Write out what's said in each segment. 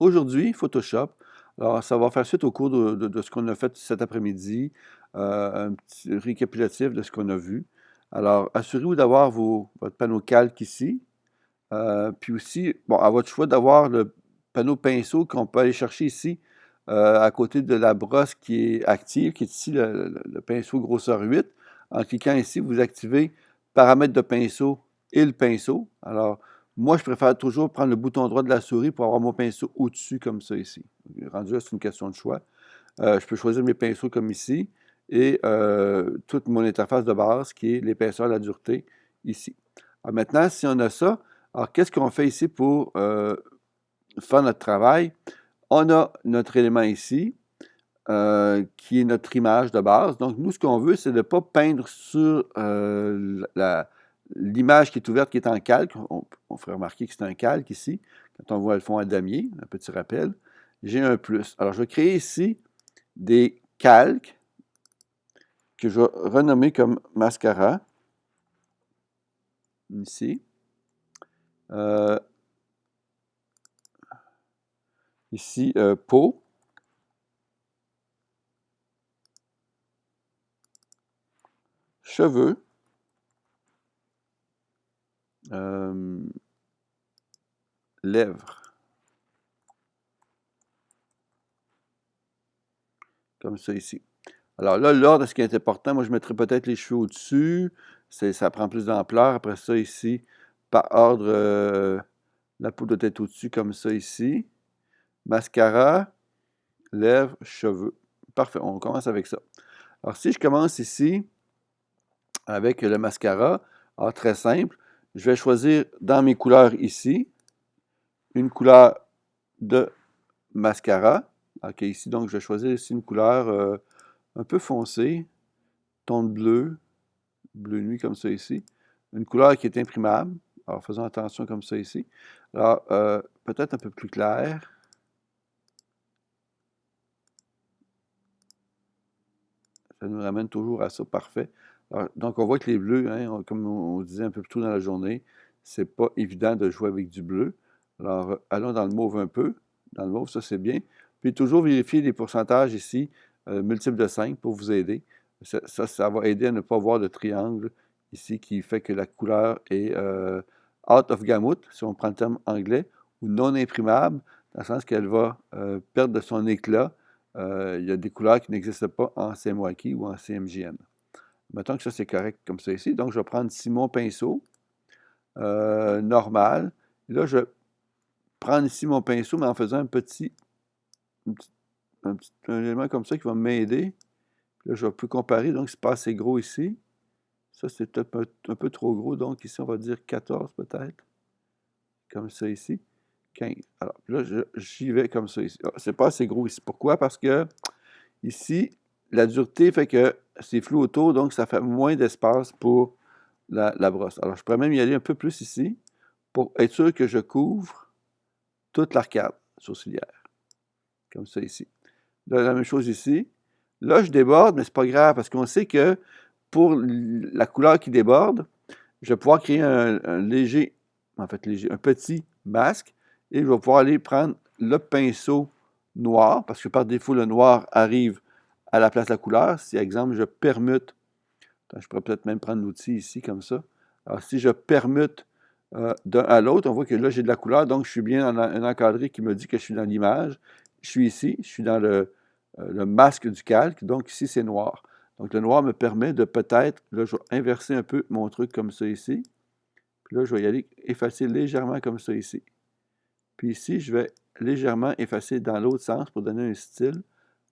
aujourd'hui, Photoshop, alors ça va faire suite au cours de ce qu'on a fait cet après-midi, un petit récapitulatif de ce qu'on a vu. Alors, assurez-vous d'avoir votre panneau calque ici, puis aussi, bon, à votre choix d'avoir le panneau pinceau qu'on peut aller chercher ici, à côté de la brosse qui est active, qui est ici le pinceau grosseur 8. En cliquant ici, vous activez paramètres de pinceau et le pinceau. Alors, moi, je préfère toujours prendre le bouton droit de la souris pour avoir mon pinceau au-dessus comme ça ici. Rendu là, c'est une question de choix. Je peux choisir mes pinceaux comme ici et toute mon interface de base qui est l'épaisseur, la dureté ici. Alors maintenant, si on a ça, alors qu'est-ce qu'on fait ici pour faire notre travail? On a notre élément ici, qui est notre image de base. Donc, nous, ce qu'on veut, c'est de ne pas peindre sur l'image qui est ouverte, qui est en calque. On ferait remarquer que c'est un calque ici. Quand on voit le fond à damier, un petit rappel, j'ai un plus. Alors, je vais créer ici des calques que je vais renommer comme mascara, ici. Ici, peau. Cheveux. Lèvres. Comme ça ici. Alors là, l'ordre, ce qui est important, moi je mettrais peut-être les cheveux au-dessus. Ça prend plus d'ampleur. Après ça, ici, par ordre, la peau doit être au-dessus, comme ça ici. Mascara, lèvres, cheveux. Parfait, on commence avec ça. Alors si je commence ici avec le mascara, alors très simple, je vais choisir dans mes couleurs ici, une couleur de mascara. OK, ici, donc, je vais choisir ici une couleur un peu foncée, ton de bleu, bleu nuit comme ça ici. Une couleur qui est imprimable. Alors, faisons attention comme ça ici. Alors, peut-être un peu plus clair. Ça nous ramène toujours à ça, parfait. Alors, donc, on voit que les bleus, hein, comme on disait un peu plus tôt dans la journée, c'est pas évident de jouer avec du bleu. Alors, allons dans le mauve un peu. Dans le mauve, ça c'est bien. Puis toujours vérifier les pourcentages ici, multiples de 5 pour vous aider. Ça va aider à ne pas voir le triangle ici qui fait que la couleur est out of gamut, si on prend le terme anglais, ou non imprimable, dans le sens qu'elle va perdre de son éclat. Il y a des couleurs qui n'existent pas en CMYK ou en CMJN. Mettons que ça, c'est correct comme ça ici. Donc, je vais prendre ici mon pinceau normal. Et là, je vais prendre ici mon pinceau, mais en faisant un élément comme ça qui va m'aider. Là, je peux comparer. Donc, c'est pas assez gros ici. Ça, c'est peut-être un peu trop gros. Donc, ici, on va dire 14 peut-être. Comme ça ici. 15. Alors, là, j'y vais comme ça ici. Ah, c'est pas assez gros ici. Pourquoi? Parce que ici, la dureté fait que c'est flou autour, donc ça fait moins d'espace pour la brosse. Alors, je pourrais même y aller un peu plus ici pour être sûr que je couvre toute l'arcade sourcilière. Comme ça ici. Là, la même chose ici. Là, je déborde, mais c'est pas grave parce qu'on sait que pour la couleur qui déborde, je vais pouvoir créer un léger, en fait léger, un petit masque et je vais pouvoir aller prendre le pinceau noir parce que par défaut, le noir arrive à la place de la couleur. Si, exemple, je permute, je pourrais peut-être même prendre l'outil ici comme ça. Alors, si je permute d'un à l'autre, on voit que là, j'ai de la couleur, donc je suis bien dans un encadré qui me dit que je suis dans l'image. Je suis ici, je suis dans le masque du calque, donc ici, c'est noir. Donc, le noir me permet de peut-être, là, je vais inverser un peu mon truc comme ça ici. Puis là, je vais y aller effacer légèrement comme ça ici. Puis ici, je vais légèrement effacer dans l'autre sens pour donner un style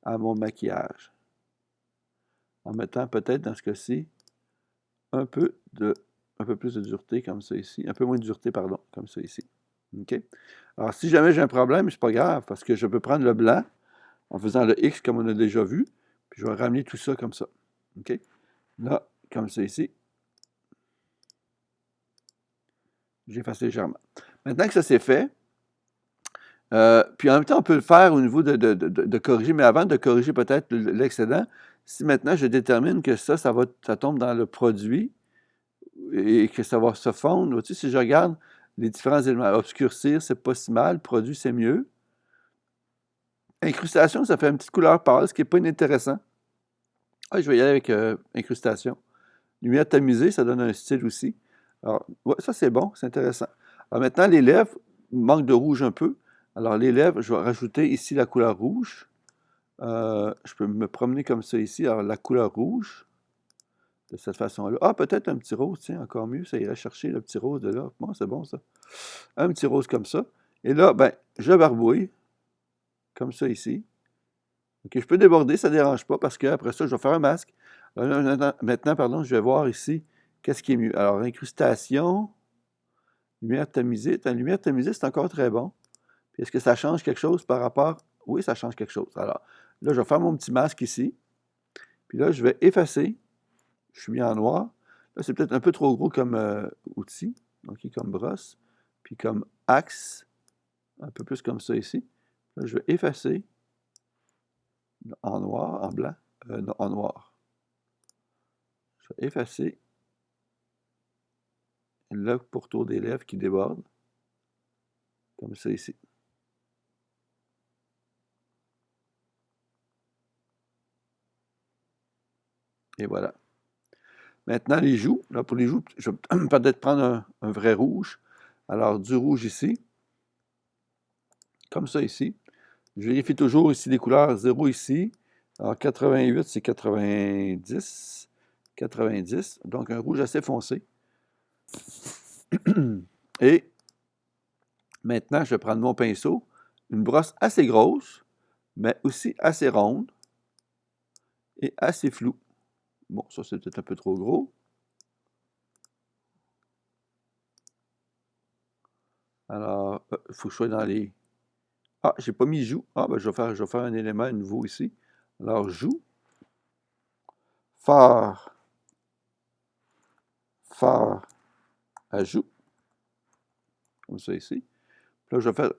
à mon maquillage. En mettant peut-être dans ce cas-ci un peu plus de dureté comme ça ici. Un peu moins de dureté, pardon, comme ça ici. OK? Alors, si jamais j'ai un problème, c'est pas grave, parce que je peux prendre le blanc en faisant le X comme on a déjà vu, puis je vais ramener tout ça comme ça. OK? Là, comme ça ici, j'efface légèrement. Maintenant que ça c'est fait, puis en même temps, on peut le faire au niveau de corriger, mais avant de corriger peut-être l'excédent, si maintenant je détermine que ça tombe dans le produit et que ça va se fondre, tu sais, si je regarde les différents éléments, obscurcir, c'est pas si mal, produit, c'est mieux. Incrustation, ça fait une petite couleur pâle, ce qui n'est pas inintéressant. Ah, je vais y aller avec incrustation. Lumière tamisée, ça donne un style aussi. Alors, ouais, ça c'est bon, c'est intéressant. Alors maintenant, les lèvres manquent de rouge un peu. Alors les lèvres, je vais rajouter ici la couleur rouge. Je peux me promener comme ça ici. Alors la couleur rouge, de cette façon-là. Ah, peut-être un petit rose, tiens, encore mieux. Ça irait chercher le petit rose de là. Bon, c'est bon ça. Un petit rose comme ça. Et là, ben, je barbouille, comme ça ici. OK, je peux déborder, ça ne dérange pas, parce qu'après ça, je vais faire un masque. Maintenant, pardon, je vais voir ici qu'est-ce qui est mieux. Alors, incrustation, lumière tamisée. La lumière tamisée, c'est encore très bon. Puis est-ce que ça change quelque chose par rapport? Oui, ça change quelque chose. Alors, là, je vais faire mon petit masque ici. Puis là, je vais effacer. Je suis mis en noir. Là, c'est peut-être un peu trop gros comme outil. Donc, comme brosse. Puis comme axe. Un peu plus comme ça ici. Là, je vais effacer en noir, en blanc. Non, en noir. Je vais effacer le pourtour des lèvres qui déborde. Comme ça ici. Et voilà. Maintenant, les joues. Là, pour les joues, je vais peut-être prendre un vrai rouge. Alors, du rouge ici. Comme ça ici. Je vérifie toujours ici les couleurs. 0 ici. Alors, 88, c'est 90. 90. Donc, un rouge assez foncé. Et maintenant, je vais prendre mon pinceau. Une brosse assez grosse, mais aussi assez ronde et assez floue. Bon, ça, c'est peut-être un peu trop gros. Alors, il faut que je sois dans les... Ah, j'ai pas mis joue. Ah, ben, je vais faire un élément nouveau ici. Alors, joue. Fard. Fard. Ajout. Comme ça ici. Puis là, je vais faire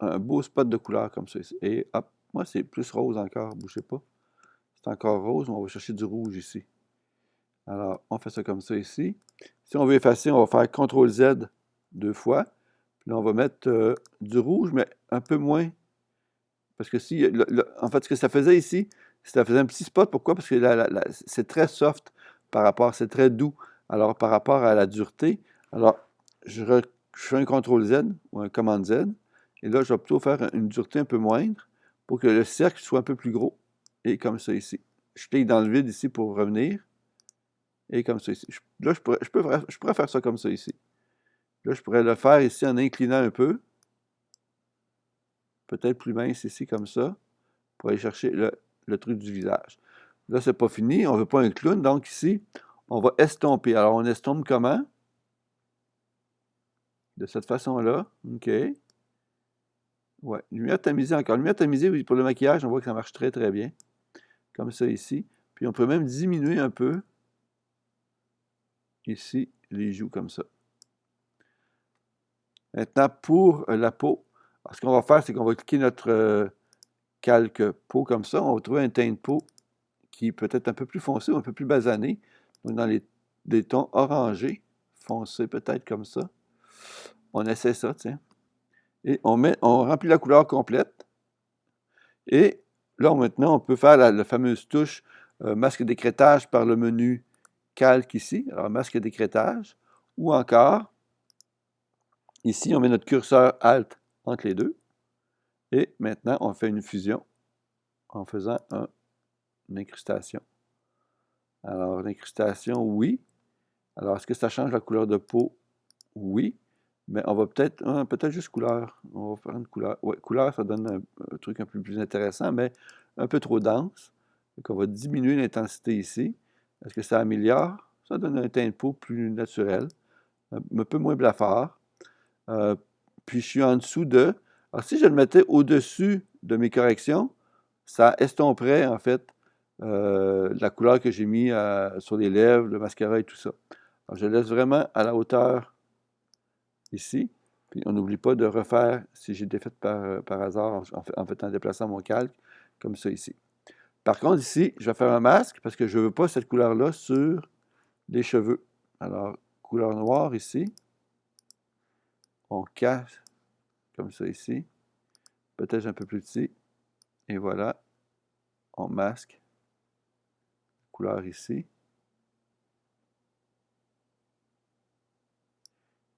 un beau spot de couleur comme ça ici. Et hop, moi, c'est plus rose encore. Bougez pas. C'est encore rose, mais on va chercher du rouge ici. Alors, on fait ça comme ça ici. Si on veut effacer, on va faire CTRL-Z 2 fois. Puis là, on va mettre du rouge, mais un peu moins. Parce que si, en fait, ce que ça faisait ici, ça faisait un petit spot. Pourquoi? Parce que c'est très soft par rapport, c'est très doux. Alors, par rapport à la dureté, alors, je fais un CTRL-Z ou un commande-Z. Et là, je vais plutôt faire une dureté un peu moindre pour que le cercle soit un peu plus gros. Et comme ça ici. Je clique dans le vide ici pour revenir. Et comme ça ici. Là, je pourrais faire ça comme ça ici. Là, je pourrais le faire ici en inclinant un peu. Peut-être plus mince ici, comme ça, pour aller chercher le truc du visage. Là, c'est pas fini. On veut pas un clown. Donc ici, on va estomper. Alors, on estompe comment? De cette façon-là. OK. Ouais. Lumière tamisée encore. Lumière tamisée, oui, pour le maquillage, on voit que ça marche très, très bien. Comme ça ici. Puis on peut même diminuer un peu ici les joues comme ça. Maintenant, pour la peau, ce qu'on va faire, c'est qu'on va cliquer notre calque peau comme ça. On va trouver un teint de peau qui peut être un peu plus foncé ou un peu plus basané. Donc, dans des tons orangés, foncés peut-être comme ça. On essaie ça, tiens. Et on remplit la couleur complète. Et là, maintenant, on peut faire la fameuse touche masque d'écrêtage par le menu calque ici. Alors, masque d'écrêtage. Ou encore, ici, on met notre curseur Alt entre les deux. Et maintenant, on fait une fusion en faisant une incrustation. Alors, l'incrustation, oui. Alors, est-ce que ça change la couleur de peau? Oui. Mais on va peut-être juste couleur. On va faire une couleur. Oui, couleur, ça donne un truc un peu plus intéressant, mais un peu trop dense. Donc, on va diminuer l'intensité ici. Est-ce que ça améliore? Ça donne un teint de peau plus naturel, un peu moins blafard. Puis, je suis en dessous de... Alors, si je le mettais au-dessus de mes corrections, ça estomperait, en fait, la couleur que j'ai mis sur les lèvres, le mascara et tout ça. Alors, je laisse vraiment à la hauteur ici. Puis on n'oublie pas de refaire, si j'ai défait par hasard, en déplaçant mon calque, comme ça ici. Par contre, ici, je vais faire un masque parce que je ne veux pas cette couleur-là sur les cheveux. Alors, couleur noire ici. On cache comme ça ici. Peut-être un peu plus petit. Et voilà, on masque la couleur ici.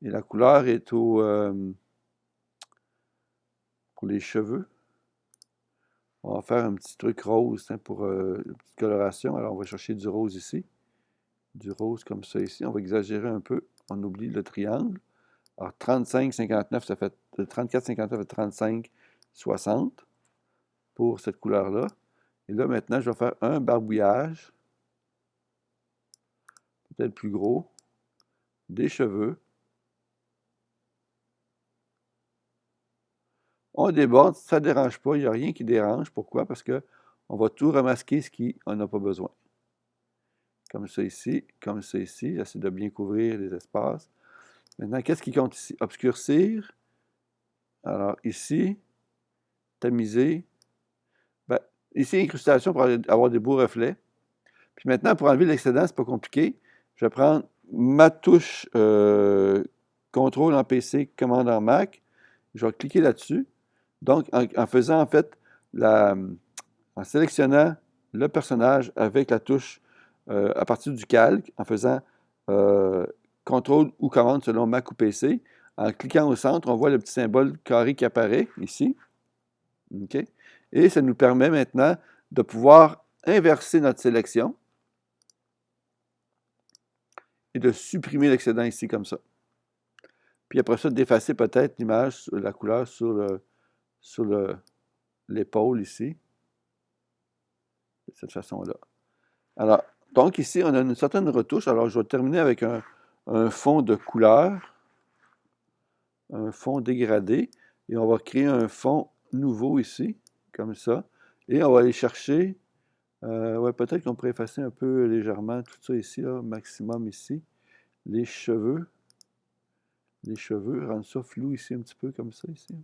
Et la couleur est pour les cheveux. On va faire un petit truc rose pour une petite coloration. Alors, on va chercher du rose ici. Du rose comme ça ici. On va exagérer un peu. On oublie le triangle. Alors, 35, 59, ça fait 34, 59 et 35, 60 pour cette couleur-là. Et là, maintenant, je vais faire un barbouillage, peut-être plus gros, des cheveux. On déborde, ça ne dérange pas, il n'y a rien qui dérange. Pourquoi? Parce qu'on va tout remasquer ce qu'on n'a pas besoin. Comme ça ici, comme ça ici. J'essaie de bien couvrir les espaces. Maintenant, qu'est-ce qui compte ici? Obscurcir. Alors, ici, tamiser. Ben, ici, incrustation pour avoir des beaux reflets. Puis maintenant, pour enlever l'excédent, c'est pas compliqué. Je vais prendre ma touche contrôle en PC, commande en Mac. Je vais cliquer là-dessus. Donc, en faisant, en fait, en sélectionnant le personnage avec la touche à partir du calque, en faisant contrôle ou commande selon Mac ou PC, en cliquant au centre, on voit le petit symbole carré qui apparaît ici. Okay? Et ça nous permet maintenant de pouvoir inverser notre sélection et de supprimer l'excédent ici comme ça. Puis après ça, d'effacer peut-être l'image, la couleur sur l'épaule ici, de cette façon-là. Alors, donc ici, on a une certaine retouche. Alors, je vais terminer avec un fond de couleur, un fond dégradé, et on va créer un fond nouveau ici, comme ça. Et on va aller chercher, ouais, peut-être qu'on pourrait effacer un peu légèrement tout ça ici, là, maximum ici. Les cheveux, rendre ça flou ici un petit peu comme ça ici.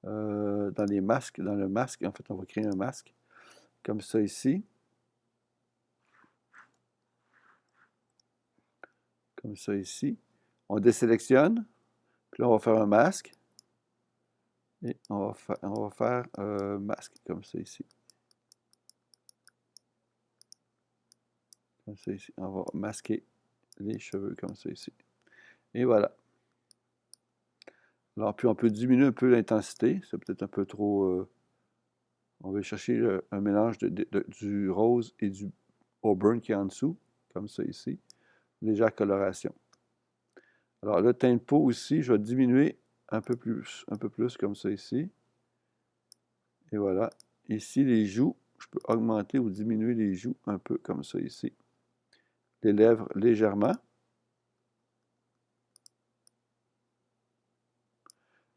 Dans les masques, dans le masque, en fait, on va créer un masque comme ça ici. Comme ça ici. On désélectionne, puis là, on va faire un masque. Et on va faire un masque comme ça ici. Comme ça ici. On va masquer les cheveux comme ça ici. Et voilà. Alors, puis on peut diminuer un peu l'intensité. C'est peut-être un peu trop... on va chercher un mélange du rose et du auburn qui est en dessous, comme ça ici. Légère coloration. Alors, le teint de peau aussi, je vais diminuer un peu plus comme ça ici. Et voilà. Ici, les joues, je peux augmenter ou diminuer les joues un peu comme ça ici. Les lèvres légèrement.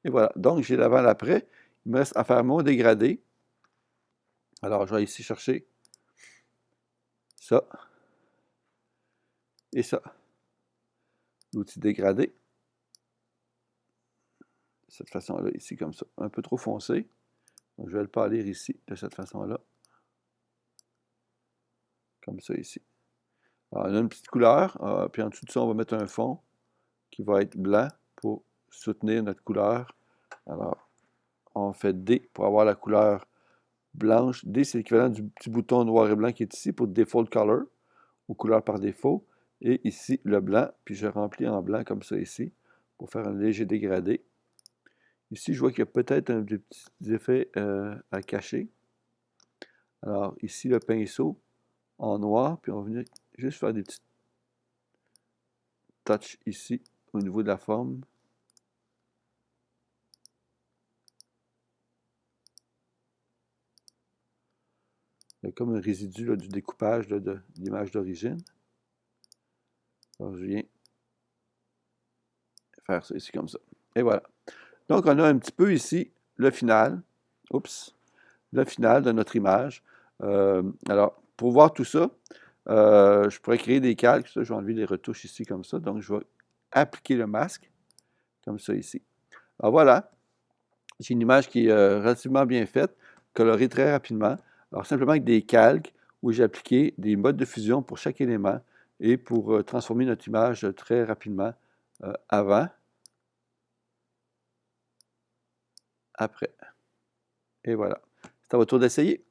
Et voilà. Donc, j'ai l'avant-l'après. Il me reste à faire mon dégradé. Alors, je vais ici chercher ça et ça. L'outil dégradé. De cette façon-là, ici, comme ça. Un peu trop foncé. Donc, je vais le pâlir ici, de cette façon-là. Comme ça, ici. Alors, on a une petite couleur. Puis en dessous de ça, on va mettre un fond qui va être blanc pour soutenir notre couleur. Alors, on fait D pour avoir la couleur blanche. D, c'est l'équivalent du petit bouton noir et blanc qui est ici pour Default Color, ou couleur par défaut. Et ici, le blanc, puis je remplis en blanc comme ça ici, pour faire un léger dégradé. Ici, je vois qu'il y a peut-être des petits effets à cacher. Alors, ici, le pinceau en noir, puis on va venir juste faire des petits touches ici, au niveau de la forme. Il y a comme un résidu là, du découpage là, de l'image d'origine. Alors, je viens faire ça ici comme ça. Et voilà. Donc, on a un petit peu ici le final. Oups. Le final de notre image. Alors, pour voir tout ça, je pourrais créer des calques. Ça, je vais enlever les retouches ici comme ça. Donc, je vais appliquer le masque comme ça ici. Alors, voilà. J'ai une image qui est relativement bien faite, colorée très rapidement. Alors, simplement avec des calques où j'ai appliqué des modes de fusion pour chaque élément et pour transformer notre image très rapidement avant après. Et voilà. C'est à votre tour d'essayer.